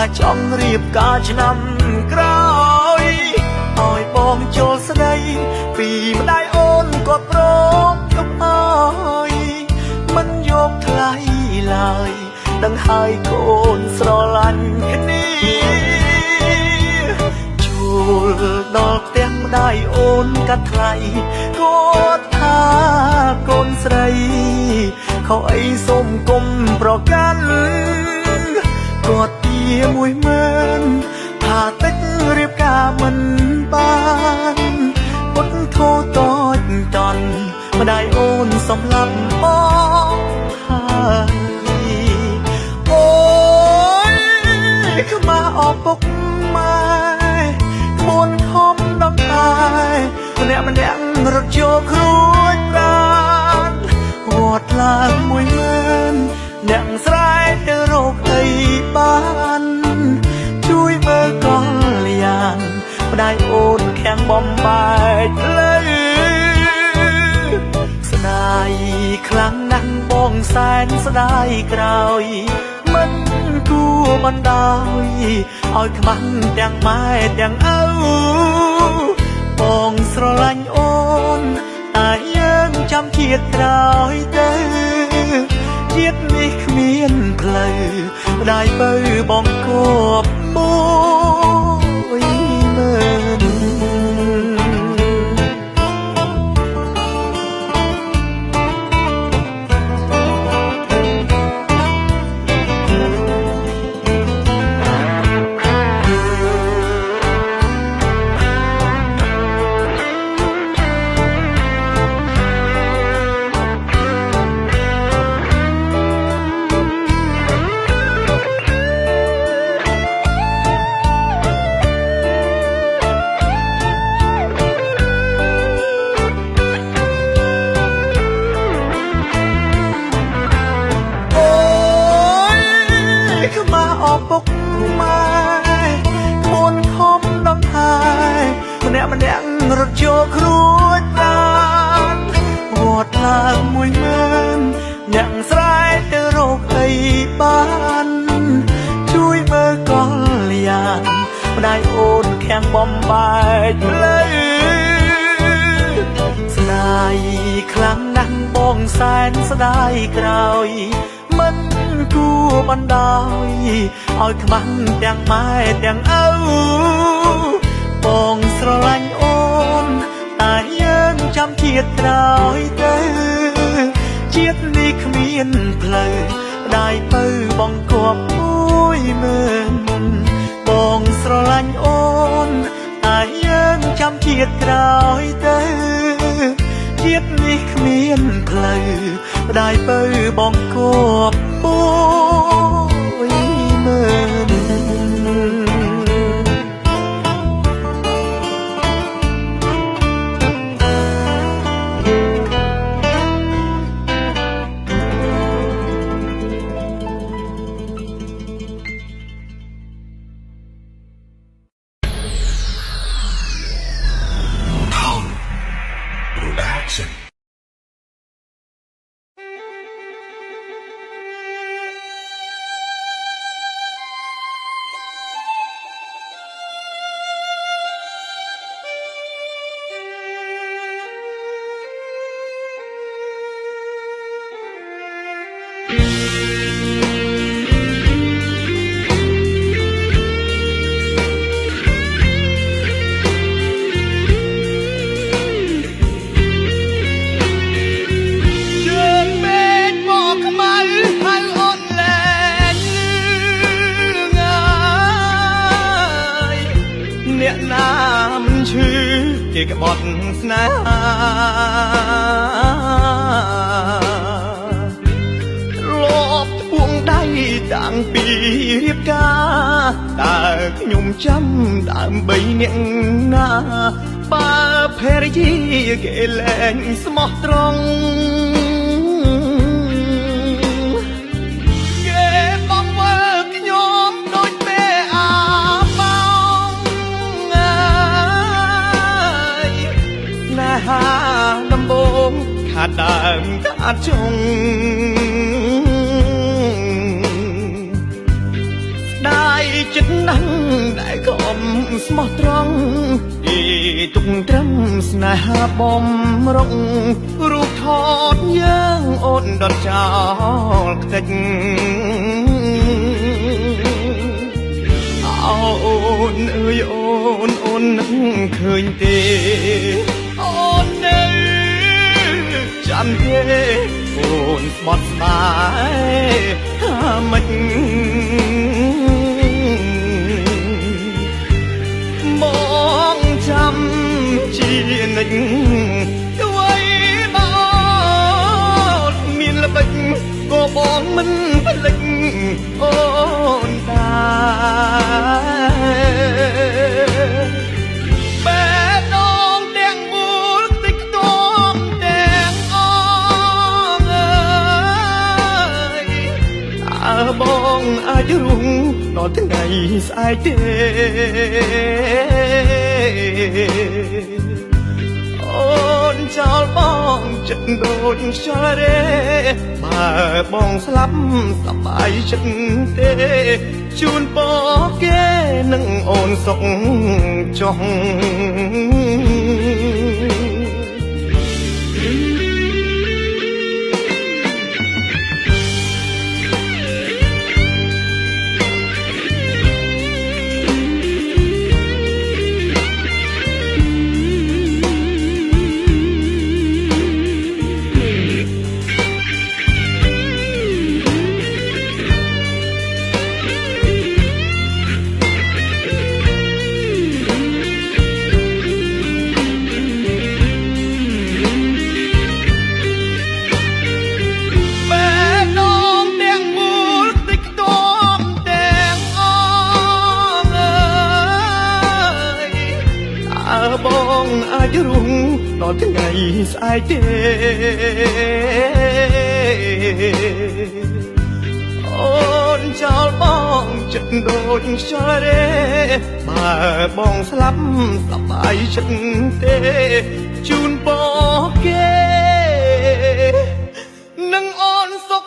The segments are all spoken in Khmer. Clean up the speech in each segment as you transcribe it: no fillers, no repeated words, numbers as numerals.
ថាចង់រៀបការឆ្នាំក្រោយឲ្យបងចូលស្ដីពីម្ដាយអូនក៏ព្រមទុកអើយមិនយកថ្លៃឡើយដឹងហើយកូនស្រឡាញ់គ្នាចូលដល់ផ្ទះម្ដាយអូនកាត់ថ្លៃគាត់ថាកូនស្រីខុសអីសូមគុំប្រកាន់គាត់ទា10000ថាតិចរៀបការមិនបានពុតធូតូចតន់ម្ដាយអូនសំឡាប់បងហើយអូយខ្មាស់អពុកម៉ែក្បួនធំដងតែម្នាក់រត់ចូលគ្រួចប្រានវត្តឡើង10000អ្នកស្រែកទៅរកអីបានជួយមើលកលយ៉ាងម្ដាយអូនខាំងបំបែកផ្លូវស្ដាយខ្លាំងណាស់បងសែនស្ដាយក្រោយមិនគួរបណ្ដោយឲ្យខ្មាំងទាំងម៉ែទាំងឪបងស្រឡាញ់អូនតែយើងចាំជាតិក្រោយទៅជាតិនេះគ្មានផ្លូវម្ដាយបើបងគប់10000អពុកម៉ែក្បួនធំដងហើយម្នាក់រត់ចូលគ្រួចប្រានវត្តឡើង10000អ្នកស្រែកទៅរកអីបានជួយមើលកលយ៉ាងម្ដាយអូនខាំងបំបែកផ្លូវស្ដាយខ្លាំងណាស់បងសែនស្ដាយក្រោយមិនគួរបណ្ដោយឲ្យខ្មាំងទាំងម៉ែទាំងឪបងស្រឡាញ់អូនតែយើងចាំជាតិក្រោយទៅជាតិនេះគ្មានផ្លូវម្ដាយបើបងគប់10000បងស្រឡាញ់អូនតែយើងចាំជាតិក្រោយទៅជាតិនេះគ្មានផ្លូវម្ដាយបើបងគប់10000គេក្បត់ស្នេហាលបពួងដៃតាំងពីរៀបការតើខ្ញុំចាំដើម្បីអ្នកណាបើភរិយាគេលែងស្មោះត្រង់ដំបងខាតដើមខាតចុងស្ដាយ ចិត្តណាស់ដែលខំស្មោះត្រង់ទុកត្រឹមស្នេហាបំរុងរូបថតយើងអូនដុតចោលខ្ទេចអូនអើយអូននឹងឃើញទេអូននៅចាំទេអូនស្បត់ស្បាយថាមិនមកចាំជានិចអ្វីបងមានល្បិចក៏បងមិនផ្លិចអូនដែរបែបដងទាំងមូលតិចខ្ទមទាំងអងអើយតើបងអាចរុងដល់ថ្ងៃស្អែកទេអូនចោលបងចិត្តដូចខ្យល់រេបើបងស្លាប់សប្បាយចិត្តទេជូនពរគេនឹងអូនសុខចុះបងអាចរុងដល់ថ្ងៃស្អែកទេអូនចោលបងចិត្តដូចខ្យល់រេបើបងស្លាប់សប្បាយចិត្តទេជូនពរគេនឹងអូនសុខ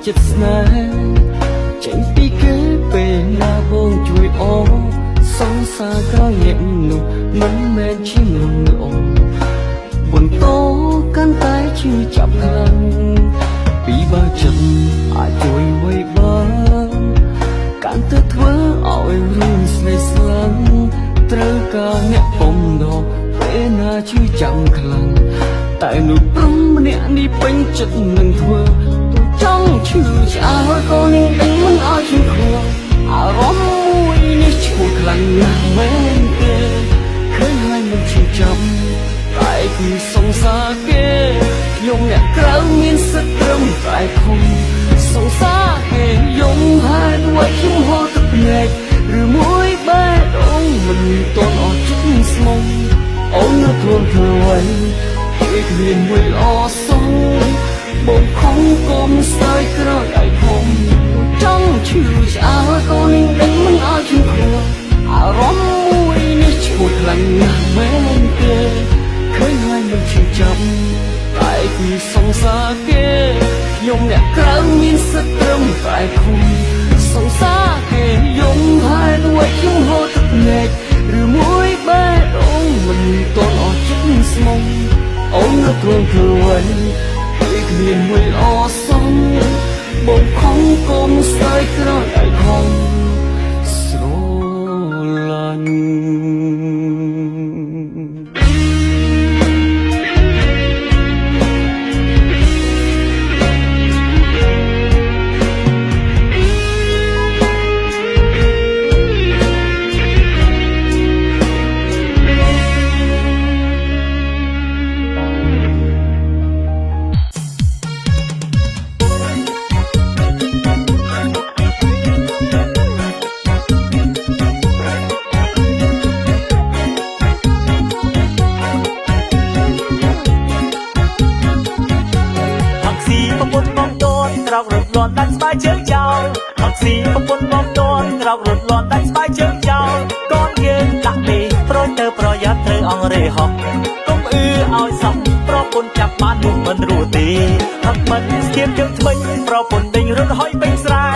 ចិត្តស្នេហ៍ចេញពីគេពេលណាបងជួយអូនសង្សារក្រោយអ្នកនោះមិនមែនជាមនុស្សអូនបន្តកាន់តែជឿចាប់ខាង ពីបើចិត្តអាចជួយໄວបានកាន់តែធ្វើឲ្យរឿងស្លេកស្លាំងត្រូវការអ្នកពំដកពេលណាឈឺចាំខ្លាំងតែនោះព្រមម្នាក់នេះពេញចិត្តនឹងធ្វើទោះចង់ឈឺឆ្អើរក៏នឹងដឹងមិនឲ្យឈឺខ្វល់អារម្មណ៍មួយនេះឈួរខ្លាំងណាស់មែនទេឃើញហើយមិនឈឺចាំតែគឺសង្សារគេខ្ញុំអ្នកក្រៅមានសិទ្ធិត្រឹមតែខំសង្សារគេយំហេតុអ្វីខ្ញុំហត់ទឹកភ្នែកឬមួយបែបអូនមិនតន់អត់ចិត្តស្មុំអូននៅខ្លួនធ្វើអ្វីជួយគ្មានមួយល្អសោះបងខំគុំស្ដាយក្រោយឲ្យខំចង់ឈឺឆ្អើរក៏នឹងដឹងមិនឲ្យឈឺខ្វល់អារម្មណ៍មួយនេះឈួរខ្លាំងណាស់មែនទេឃើញហើយមិនឈឺចាំតែគឺសង្សារគេខ្ញុំអ្នកក្រៅមានសិទ្ធិត្រឹមតែខំសង្សារគេយំហេតុអ្វីខ្ញុំហត់ទឹកភ្នែកឬមួយបែបអូនមិនតន់អត់ចិត្តស្មុំអូននៅខ្លួនធ្វើអ្វីពេលគ្មានមួយល្អសំបងខំគុំស្ដាយក្រោយឲ្យខំស្រឡាញ់ដាច់ស្បែកជើងចោលអត់ស៊ីប្រពន្ធបងតួក្រោករត់លន់ដាច់ស្បែកជើងចោលកូនយើងដាក់ពេប្រយទៅប្រយ័ត្នត្រូវអង្រេហោះកុំអឺឲ្យសោះប្រពន្ធចាប់បាននោះមិនរស់ទេហឹកមិនស្គៀមជើងថ្មិញប្រពន្ធដេញរត់ហុយពេញស្រែ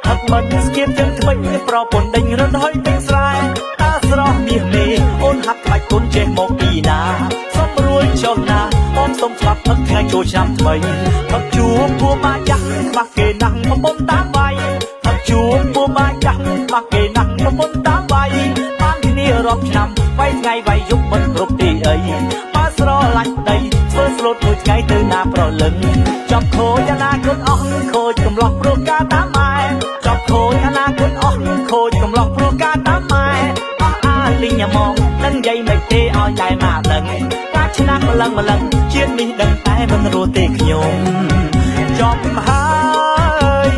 ហឹកមិនស្គៀមជើងថ្មិញប្រពន្ធដេញរត់ហុយពេញស្រែតើស្រស់មាសមេអូនហាត់ខ្លាច់គុនចេះមកពីណាសុំរួយចុះណាអូនសុំស្លាប់ផឹកថ្ងៃចូលឆ្នាំថ្មីផឹកជួបពួរម៉ាយ៉ាស់ខ្វះគេណាំងប្រពន្ធតាមវាយផឹកជួបពួរម៉ាយ៉ាស់ខ្វះគេណាំងប្រពន្ធតាមវាយបានគ្នារាប់ឆ្នាំវាយថ្ងៃវាយយប់មិនគ្រប់ទីអីបើស្រឡាញ់ដីធ្វើស្លូតមួយថ្ងៃទៅណាប្រលឹងចាប់ខូចអនាគតអស់ខូចកំឡោះព្រោះការតាមម៉ែចាប់ខូចអនាគតអស់ខូចកំឡោះព្រោះការតាមម៉ែអស់អាលីញ៉ាម៉ងនឹងនិយាយមិនទេឲ្យតែមកដឹងការឆ្នះម្លឹងម្លឹងជាតិនេះដឹងតែមិនរស់ទេខ្ញុំចប់ហើយ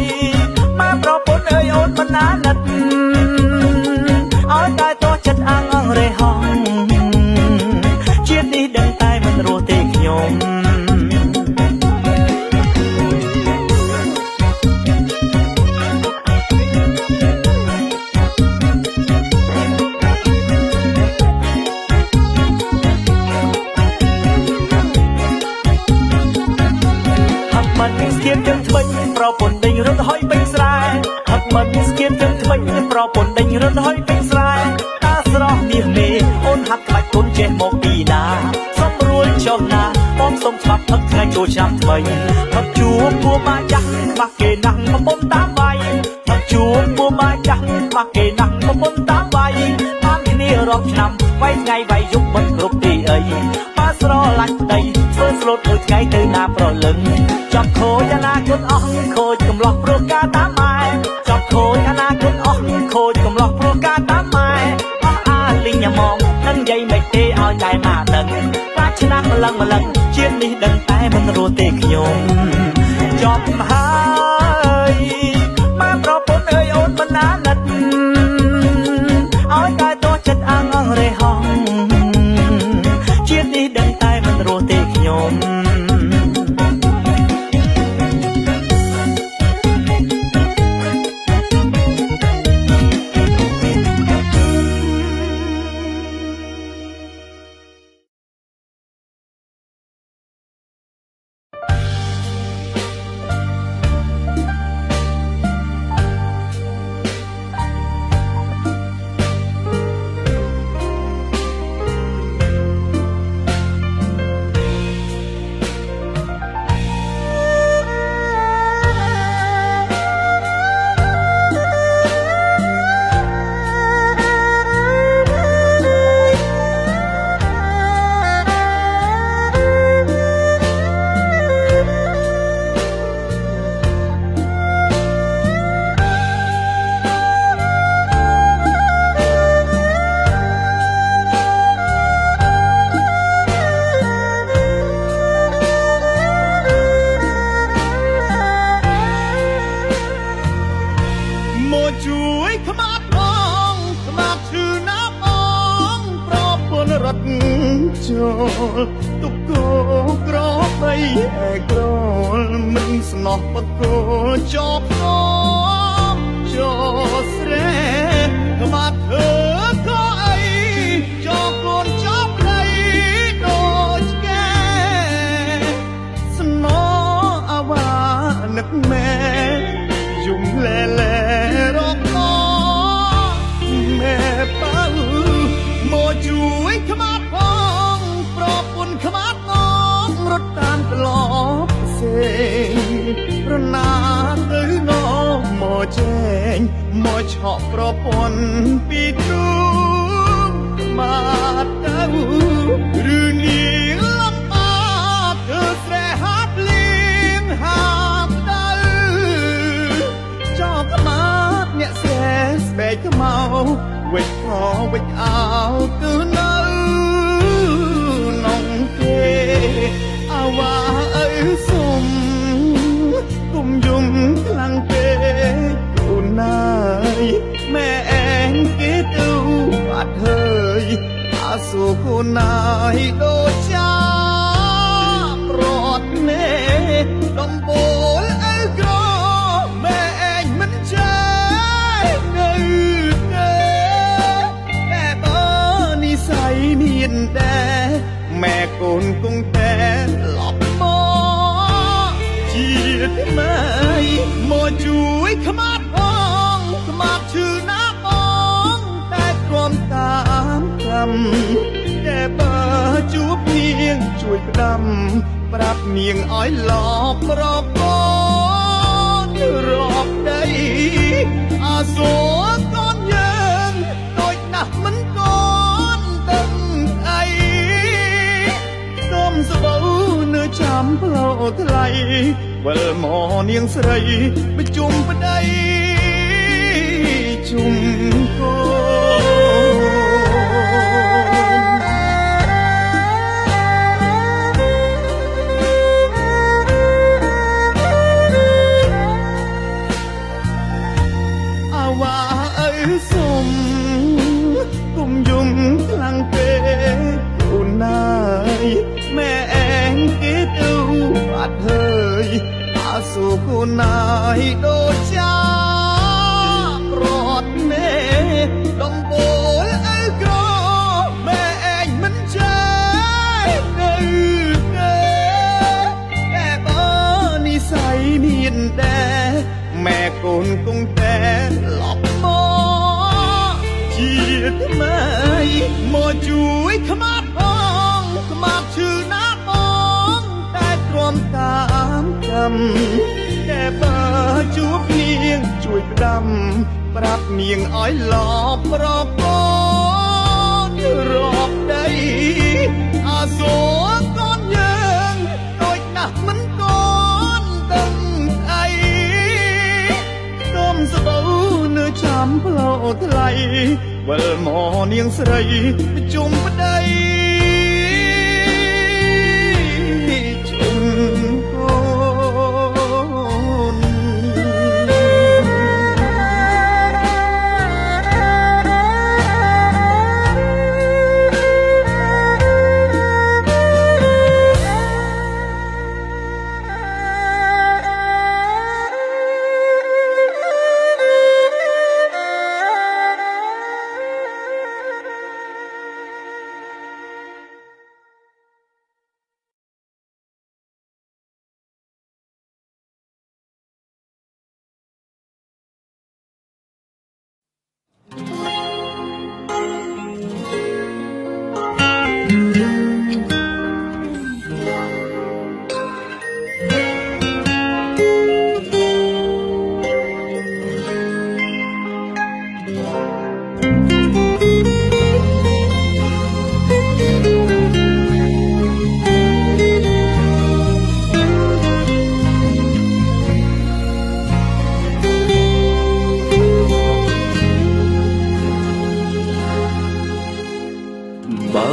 ម៉ែប្រពន្ធអើយអូនមិនណាណិតឲ្យតែតោះចិត្តអាងអង្រេហងជាតិនេះដឹងតែមិនរស់ទេខ្ញុំប្រពន្ធដេញរត់ហុយពេញស្រែហឹកមិនស្គៀមជើងថ្មិញប្រពន្ធដេញរត់ហុយពេញស្រែតើស្រស់មាសមេអូនហាត់ខ្លាច់គុនចេះមកពីណាសុំរួយចុះណាបងសុំច្បាប់ផឹកថ្ងៃចូលឆ្នាំថ្មីផឹកជួបពួរម៉ាយ៉ាស់ខ្វះគេណាំងប្រពន្ធតាមវាយផឹកជួបពួរម៉ាយ៉ាស់ខ្វះគេណាំងប្រពន្ធតាមវាយបានគ្នារាប់ឆ្នាំវាយថ្ងៃវាយយប់មិនគ្រប់ទីអីបើស្រឡាញ់ដីធ្វើស្លូតមួយថ្ងៃទៅណាប្រលឹងចាប់ខូចអនាគតអស់ខូចកំឡោះព្រោះការតាមម៉ែចាប់ខូចអនាគតអស់ខូចកំឡោះព្រោះការតាមម៉ែអស់អាលីញ៉ាម៉ងនឹងនិយាយមិនទេឲ្យតែមកដឹងការឆ្នះម្លឹងម្លឹងជាតិនេះដឹងតែមិនរស់ទេខ្ញុំចប់ហើយម៉ែប្រពន្ធអើយអូនមិនណាណិតឲ្យតែតោះចិត្តអាងអង្រេហងជាតិនេះដឹងតែមិនរស់ទេខ្ញុំ ចូលទុកគោក្របីឯក្រលមិនស្នោះបកគោចប់ងចោស្រែក្បាត់ធ្វើក៏អីចោកូនចប់ដីដូចកែស្នើអាវ៉ានឹកមែយំលែលែរកម៉ែប៉ៅមកជួយខ្មាត់ផងប្រពន្ធខ្មាត់ងរត់តាមក្លប់ផ្សេងរណាទៅនំមកចែងមកឆក់ប្រពន្ធពីទ្រូងខ្មាត់ទៅឬនាងលំអាធ្វើស្រែហាប់លៀងហាប់ទៅចោលខ្មាត់អ្នកស្រែស្បែកខ្មៅវិចខវិចអោគឺនៅនងគេអាវ៉ាអើសុំគុំយំខ្លាំងពេកអូនណាយម៉ែឯងគេទៅបាត់ហើយអាសូកូនណាយដូចចាប្រត់នេដំបូលអើក្រម៉ែឯងមិនចេះនៅទេតែបើនិស័យមានដែរម៉ែកូនគង់តែឡប់មកជាតិម៉ែមកជួយខ្មាត់ផងខ្មាត់ឈឺណាស់បងតែទ្រាំតាមកម្មតែបើជួបនាងជួយផ្ដាំប្រាប់នាងឲ្យឡប់រកកូនរកដីអាសូរកូនយើងដូចណាស់មិនកូនដឹងអីសូមស្បូវនៅចាំផ្លូវថ្លៃវិលមកនាងស្រីប្រជុំប្តីជុំកូនអាវ៉ាអើសុំគុំយំខ្លាំងពេកអូនណាយម៉ែឯងគេទៅបាត់ហើយអាសូកូនណាយដូចចាប្រត់មេដំបូលអើក្រម៉ែឯងមិនចេះនៅទេតែបើនិស័យមានដែរម៉ែកូនគង់តែឡប់មកជាតិម៉ែមកជួយខ្មាត់ផងខ្មាត់ឈឺណាស់បងតែទ្រាំតាមកម្មតែបើជួបនាងជួយផ្ដាំប្រាប់នាងឲ្យឡប់រកកូនរកដីអាសូរកូនយើងដូចណាស់មិនកូនដឹងអីសូមស្បូវនៅចាំផ្លូវថ្លៃវិលមកនាងស្រីប្រជុំប្តីជុំកូន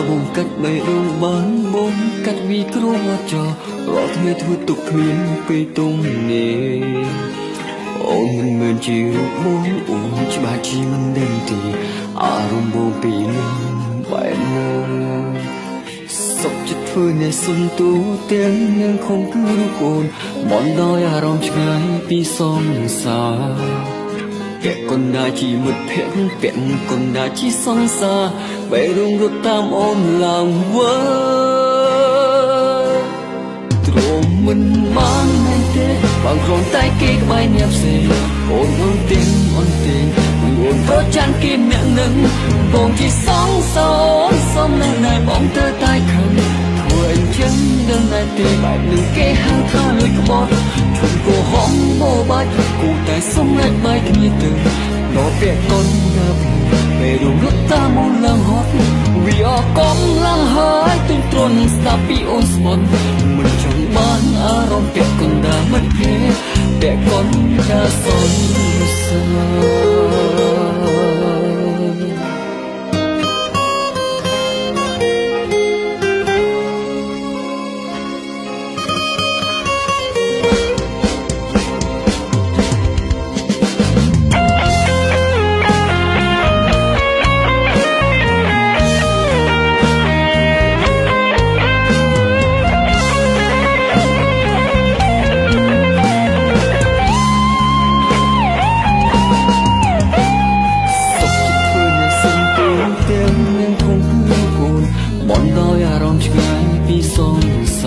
បងកាត់បេះដូងបានបងកាត់វីគ្រោះមកចោរាល់ថ្ងៃធ្វើទុកគ្មានពេលទុំនេះអូនមិនមែនជារូបបងអូនច្បាស់ជាមិនដឹងទេអារម្មណ៍បងពីនឹងបែបណាស ធ្វើអ្នកសុំទូទាំងនឹងខំគឺរូបអូនបនដោយអារម្មណ៍ឆ្ងាយពីសំសារពាក់កណ្ដាលជាមិត្តភក្តិពាក់កណ្ដាលជាសង្សារបែរងរត់តាមអូនឡើងវើទ្រាំមិនបានមែនទេបងគ្រាន់តែគេក្បែរអ្នកផ្សេងអូនអូនទៀងអូនទៀងអូនប្រចាំគេម្នាក់នឹងបងជាសងសោសំនៅណែបងទៅតែខឹងធ្វើអញ្ចឹងដឹងតែទេបែបនឹងគេហៅថាលួចក្បត់ជុំកោហងបោបាច់គូតែសុំលែកបែកគ្នាទៅដល់ពាក់កូនដល់ពេលរំលត់តាមអូនឡើងហត់វាអកំឡើងហើយទិញទ្រន់ស្ដាប់ពីអូនស្មន់មិនចង់បានអារម្មណ៍ពាក់កណ្ដាលមិនភេទពាក់កណ្ដាលសន្ស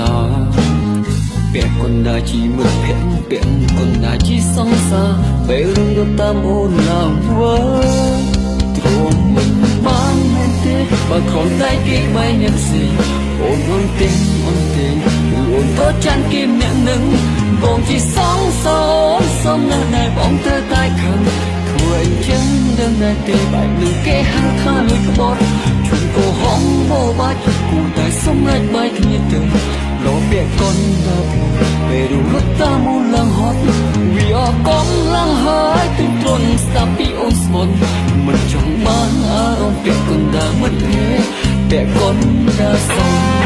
ារពាក់កណ្ដាលជាមិត្តភក្តិពាក់កណ្ដាលជាសង្សារពេលរំលត់តាមអូនឡើងវើទ្រាំមិនបានមែនទេបើគ្រាន់តែគេបែរអ្នកផ្សេងអូនអូនទៀងអូនទៀងអូនទៅចាន់គេម្នាក់នឹងបងជាសងសោសំនៅណែបងទៅតែខឹងធ្វើអញ្ចឹងដឹងតែទេបែបនឹងគេហៅថាលួចក្បត់ជុំកោហងបោបាច់គូតែសុំលែកបែកគ្នាទៅលោកពាក់កណ្ដាលពេលរត់តាមអូនឡើងហត់វាអកំឡើងហើយទិញទ្រន់ស្ដាប់ពីអូនស្មន់មិនចង់បានអារម្មណ៍ពាក់កណ្ដាលមិនភេទពាក់កណ្ដាលសង្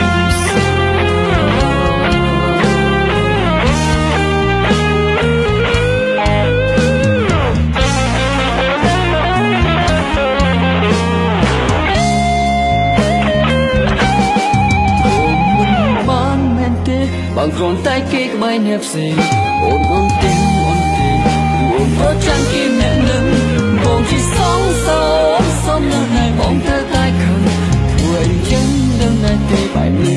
បងគ្រាន់តែគេក្បែរអ្នកផ្សេងអូនអូនទៀងអូនទៀងអូនប្រចាំគេម្នាក់នឹងបងជាសងសោសំនៅណែបងទៅតែខឹងធ្វើអញ្ចឹងដឹងតែទេបែបនេះ